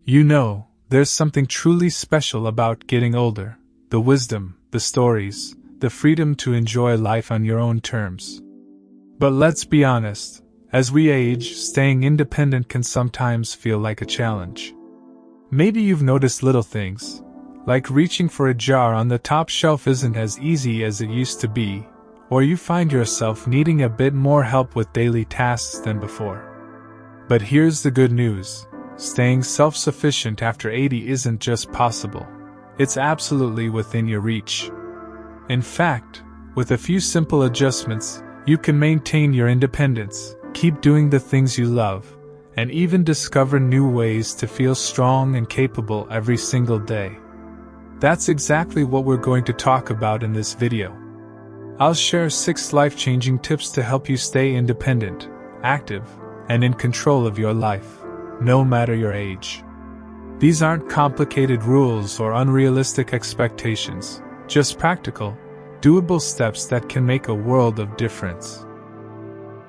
You know, there's something truly special about getting older: the wisdom, the stories, the freedom to enjoy life on your own terms. But let's be honest, as we age, staying independent can sometimes feel like a challenge. Maybe you've noticed little things, like reaching for a jar on the top shelf isn't as easy as it used to be, or you find yourself needing a bit more help with daily tasks than before. But here's the good news: staying self-sufficient after 80 isn't just possible, it's absolutely within your reach. In fact, with a few simple adjustments, you can maintain your independence, keep doing the things you love, and even discover new ways to feel strong and capable every single day. That's exactly what we're going to talk about in this video. I'll share 6 life-changing tips to help you stay independent, active, and in control of your life, no matter your age. These aren't complicated rules or unrealistic expectations, just practical, doable steps that can make a world of difference.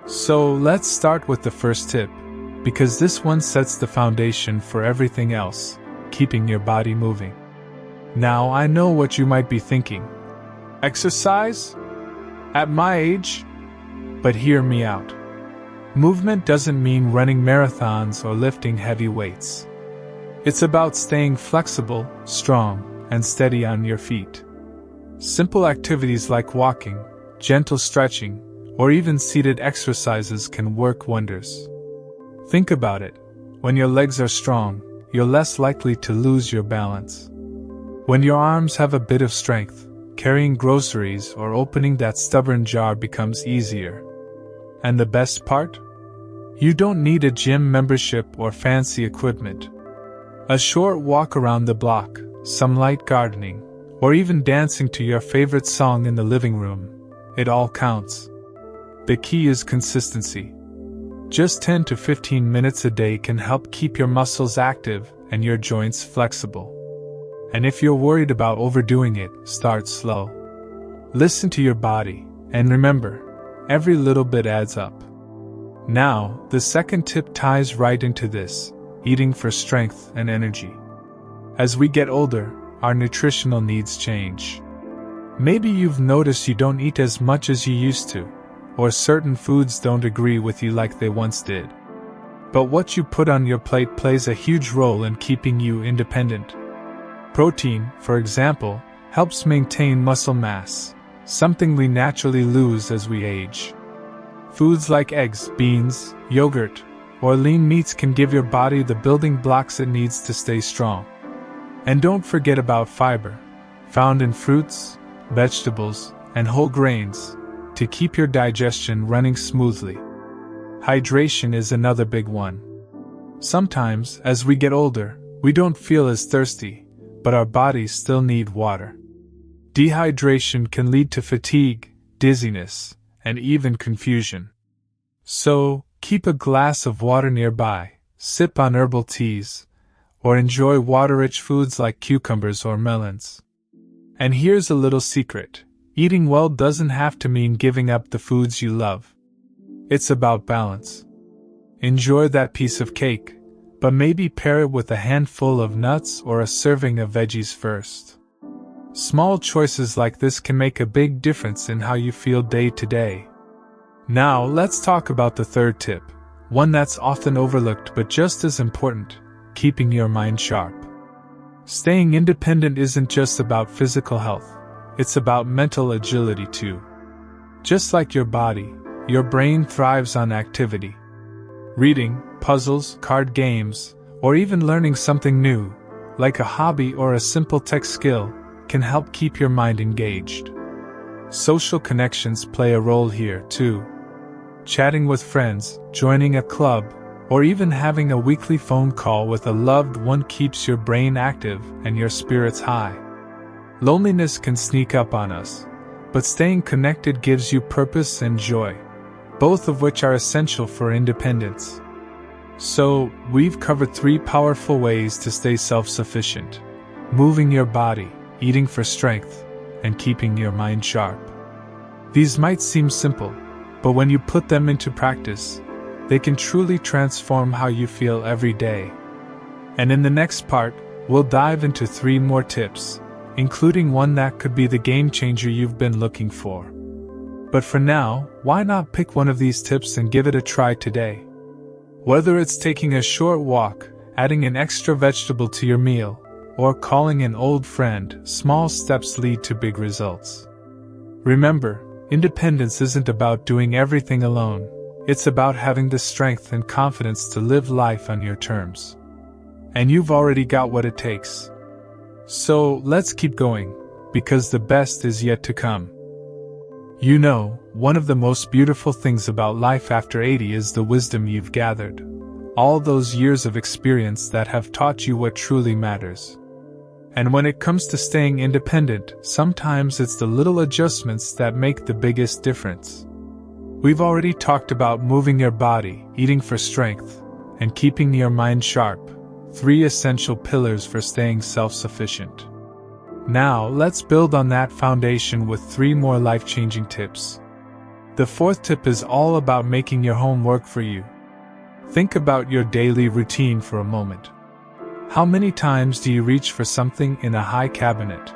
So let's start with the first tip, because this one sets the foundation for everything else: keeping your body moving. Now, I know what you might be thinking. Exercise? At my age? But hear me out. Movement doesn't mean running marathons or lifting heavy weights. It's about staying flexible, strong, and steady on your feet. Simple activities like walking, gentle stretching, or even seated exercises can work wonders. Think about it. When your legs are strong, you're less likely to lose your balance. When your arms have a bit of strength, carrying groceries or opening that stubborn jar becomes easier. And the best part? You don't need a gym membership or fancy equipment. A short walk around the block, some light gardening, or even dancing to your favorite song in the living room, it all counts. The key is consistency. Just 10 to 15 minutes a day can help keep your muscles active and your joints flexible. And if you're worried about overdoing it, start slow. Listen to your body, and remember, every little bit adds up. Now, the second tip ties right into this: eating for strength and energy. As we get older, our nutritional needs change. Maybe you've noticed you don't eat as much as you used to, or certain foods don't agree with you like they once did. But what you put on your plate plays a huge role in keeping you independent. Protein, for example, helps maintain muscle mass, something we naturally lose as we age. Foods like eggs, beans, yogurt, or lean meats can give your body the building blocks it needs to stay strong. And don't forget about fiber, found in fruits, vegetables, and whole grains, to keep your digestion running smoothly. Hydration is another big one. Sometimes, as we get older, we don't feel as thirsty, but our bodies still need water. Dehydration can lead to fatigue, dizziness, and even confusion. So, keep a glass of water nearby, sip on herbal teas, or enjoy water-rich foods like cucumbers or melons. And here's a little secret: eating well doesn't have to mean giving up the foods you love. It's about balance. Enjoy that piece of cake, but maybe pair it with a handful of nuts or a serving of veggies first. Small choices like this can make a big difference in how you feel day to day. Now, let's talk about the third tip, one that's often overlooked but just as important: keeping your mind sharp. Staying independent isn't just about physical health, it's about mental agility too. Just like your body, your brain thrives on activity. Reading, puzzles, card games, or even learning something new, like a hobby or a simple tech skill, can help keep your mind engaged. Social connections play a role here too. Chatting with friends, joining a club, or even having a weekly phone call with a loved one keeps your brain active and your spirits high. Loneliness can sneak up on us, but staying connected gives you purpose and joy, both of which are essential for independence. So, we've covered 3 powerful ways to stay self-sufficient: moving your body, eating for strength, and keeping your mind sharp. These might seem simple, but when you put them into practice, they can truly transform how you feel every day. And in the next part, we'll dive into 3 more tips, including one that could be the game changer you've been looking for. But for now, why not pick one of these tips and give it a try today? Whether it's taking a short walk, adding an extra vegetable to your meal, or calling an old friend, small steps lead to big results. Remember, independence isn't about doing everything alone. It's about having the strength and confidence to live life on your terms. And you've already got what it takes. So, let's keep going, because the best is yet to come. You know, one of the most beautiful things about life after 80 is the wisdom you've gathered. All those years of experience that have taught you what truly matters. And when it comes to staying independent, sometimes it's the little adjustments that make the biggest difference. We've already talked about moving your body, eating for strength, and keeping your mind sharp, 3 essential pillars for staying self-sufficient. Now, let's build on that foundation with 3 more life-changing tips. The 4th tip is all about making your home work for you. Think about your daily routine for a moment. How many times do you reach for something in a high cabinet?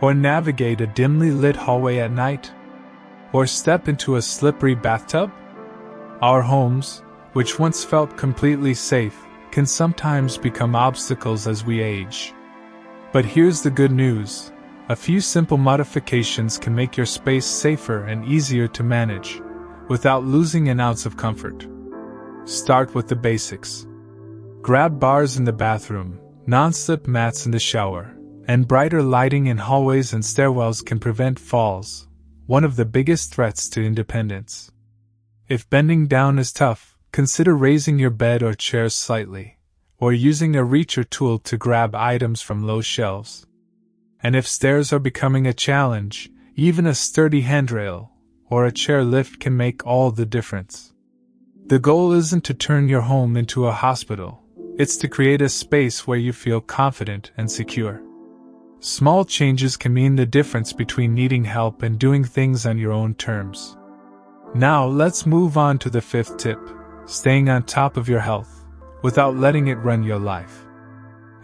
Or navigate a dimly lit hallway at night? Or step into a slippery bathtub? Our homes, which once felt completely safe, can sometimes become obstacles as we age. But here's the good news. A few simple modifications can make your space safer and easier to manage, without losing an ounce of comfort. Start with the basics. Grab bars in the bathroom, non-slip mats in the shower, and brighter lighting in hallways and stairwells can prevent falls, one of the biggest threats to independence. If bending down is tough, consider raising your bed or chairs slightly, or using a reacher tool to grab items from low shelves. And if stairs are becoming a challenge, even a sturdy handrail or a chair lift can make all the difference. The goal isn't to turn your home into a hospital, it's to create a space where you feel confident and secure. Small changes can mean the difference between needing help and doing things on your own terms. Now let's move on to the 5th tip, staying on top of your health, without letting it run your life.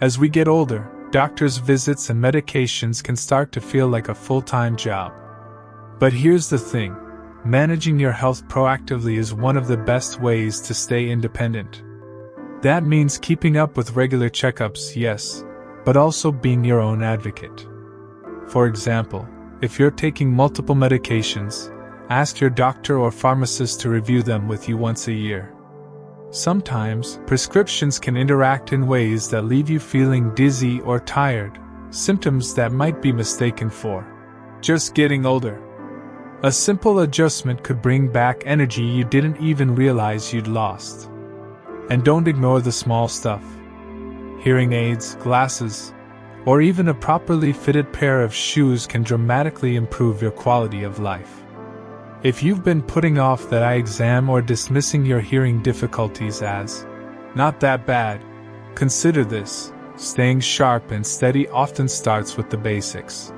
As we get older, doctors' visits and medications can start to feel like a full-time job. But here's the thing, managing your health proactively is one of the best ways to stay independent. That means keeping up with regular checkups, yes, but also being your own advocate. For example, if you're taking multiple medications, ask your doctor or pharmacist to review them with you once a year. Sometimes, prescriptions can interact in ways that leave you feeling dizzy or tired, symptoms that might be mistaken for just getting older. A simple adjustment could bring back energy you didn't even realize you'd lost. And don't ignore the small stuff. Hearing aids, glasses, or even a properly fitted pair of shoes can dramatically improve your quality of life. If you've been putting off that eye exam or dismissing your hearing difficulties as not that bad, consider this. Staying sharp and steady often starts with the basics.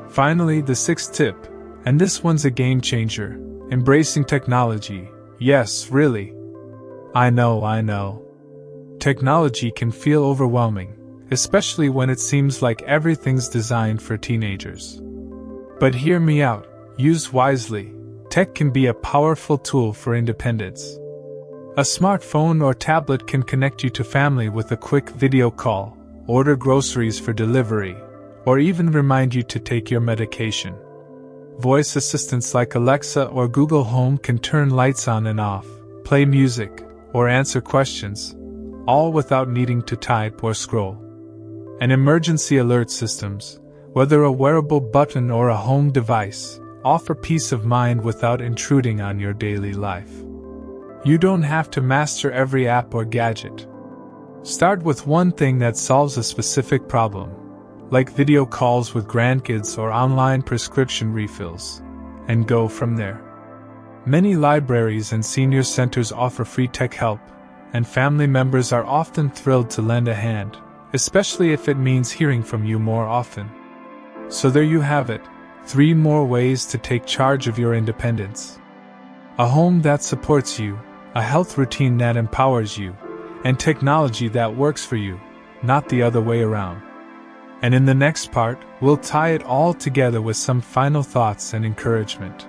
Finally, the 6th tip, and this one's a game changer, embracing technology. Yes, really. I know. Technology can feel overwhelming, especially when it seems like everything's designed for teenagers. But hear me out, use wisely. Tech can be a powerful tool for independence. A smartphone or tablet can connect you to family with a quick video call, order groceries for delivery, or even remind you to take your medication. Voice assistants like Alexa or Google Home can turn lights on and off, play music, or answer questions, all without needing to type or scroll. And emergency alert systems, whether a wearable button or a home device, offer peace of mind without intruding on your daily life. You don't have to master every app or gadget. Start with one thing that solves a specific problem, like video calls with grandkids or online prescription refills, and go from there. Many libraries and senior centers offer free tech help, and family members are often thrilled to lend a hand, especially if it means hearing from you more often. So there you have it, 3 more ways to take charge of your independence. A home that supports you, a health routine that empowers you, and technology that works for you, not the other way around. And in the next part, we'll tie it all together with some final thoughts and encouragement.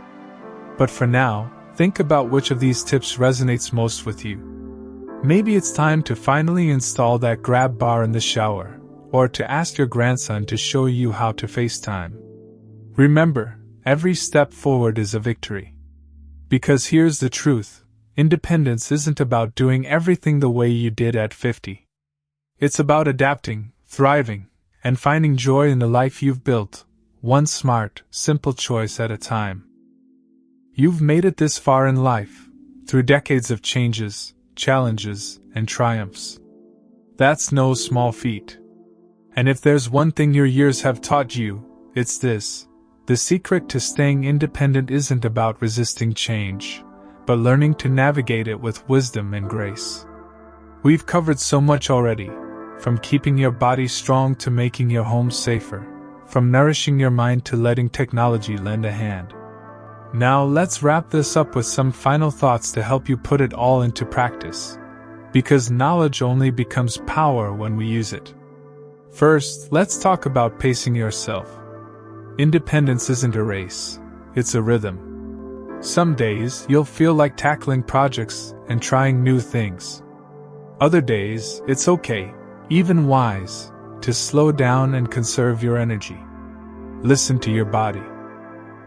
But for now, think about which of these tips resonates most with you. Maybe it's time to finally install that grab bar in the shower, or to ask your grandson to show you how to FaceTime. Remember, every step forward is a victory. Because here's the truth, independence isn't about doing everything the way you did at 50. It's about adapting, thriving, and finding joy in the life you've built, one smart, simple choice at a time. You've made it this far in life, through decades of changes, challenges, and triumphs. That's no small feat. And if there's one thing your years have taught you, it's this: the secret to staying independent isn't about resisting change, but learning to navigate it with wisdom and grace. We've covered so much already, from keeping your body strong to making your home safer, from nourishing your mind to letting technology lend a hand. Now let's wrap this up with some final thoughts to help you put it all into practice. Because knowledge only becomes power when we use it. First, let's talk about pacing yourself. Independence isn't a race, it's a rhythm. Some days you'll feel like tackling projects and trying new things. Other days, it's okay, even wise, to slow down and conserve your energy. Listen to your body.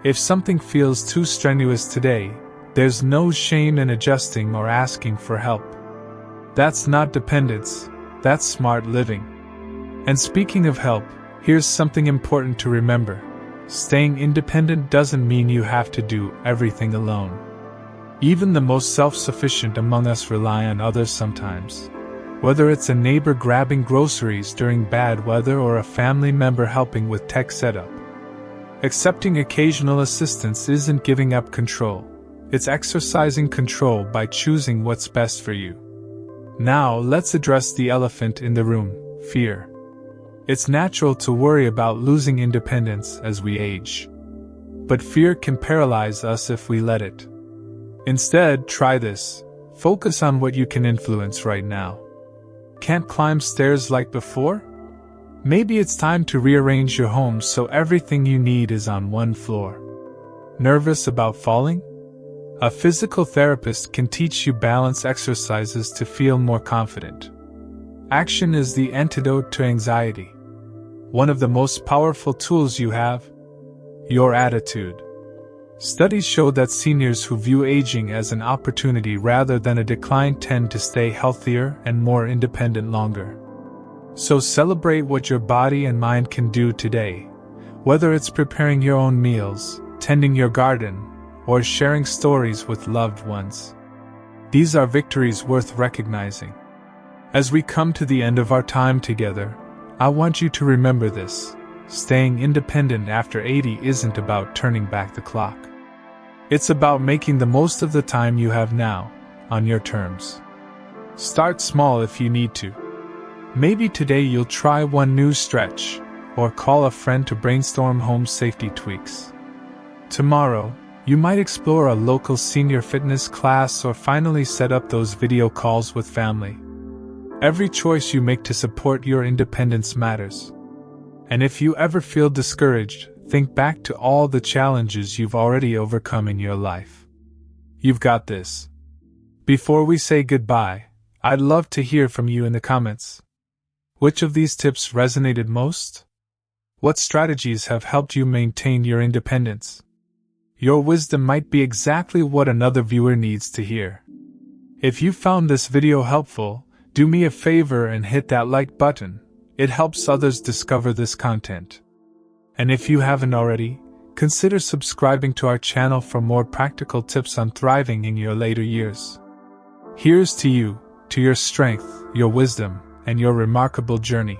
If something feels too strenuous today, there's no shame in adjusting or asking for help. That's not dependence, that's smart living. And speaking of help, here's something important to remember. Staying independent doesn't mean you have to do everything alone. Even the most self-sufficient among us rely on others sometimes. Whether it's a neighbor grabbing groceries during bad weather or a family member helping with tech setup. Accepting occasional assistance isn't giving up control. It's exercising control by choosing what's best for you. Now let's address the elephant in the room, fear. It's natural to worry about losing independence as we age. But fear can paralyze us if we let it. Instead, try this. Focus on what you can influence right now. Can't climb stairs like before? Maybe it's time to rearrange your home so everything you need is on one floor. Nervous about falling? A physical therapist can teach you balance exercises to feel more confident. Action is the antidote to anxiety. One of the most powerful tools you have? Your attitude. Studies show that seniors who view aging as an opportunity rather than a decline tend to stay healthier and more independent longer. So celebrate what your body and mind can do today, whether it's preparing your own meals, tending your garden, or sharing stories with loved ones. These are victories worth recognizing. As we come to the end of our time together, I want you to remember this. Staying independent after 80 isn't about turning back the clock. It's about making the most of the time you have now, on your terms. Start small if you need to. Maybe today you'll try one new stretch, or call a friend to brainstorm home safety tweaks. Tomorrow, you might explore a local senior fitness class or finally set up those video calls with family. Every choice you make to support your independence matters. And if you ever feel discouraged, think back to all the challenges you've already overcome in your life. You've got this. Before we say goodbye, I'd love to hear from you in the comments. Which of these tips resonated most? What strategies have helped you maintain your independence? Your wisdom might be exactly what another viewer needs to hear. If you found this video helpful, do me a favor and hit that like button. It helps others discover this content. And if you haven't already, consider subscribing to our channel for more practical tips on thriving in your later years. Here's to you, to your strength, your wisdom, and your remarkable journey.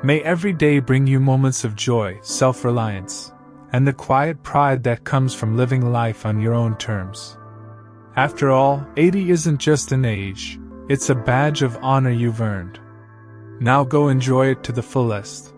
May every day bring you moments of joy, self-reliance, and the quiet pride that comes from living life on your own terms. After all, 80 isn't just an age, it's a badge of honor you've earned. Now go enjoy it to the fullest.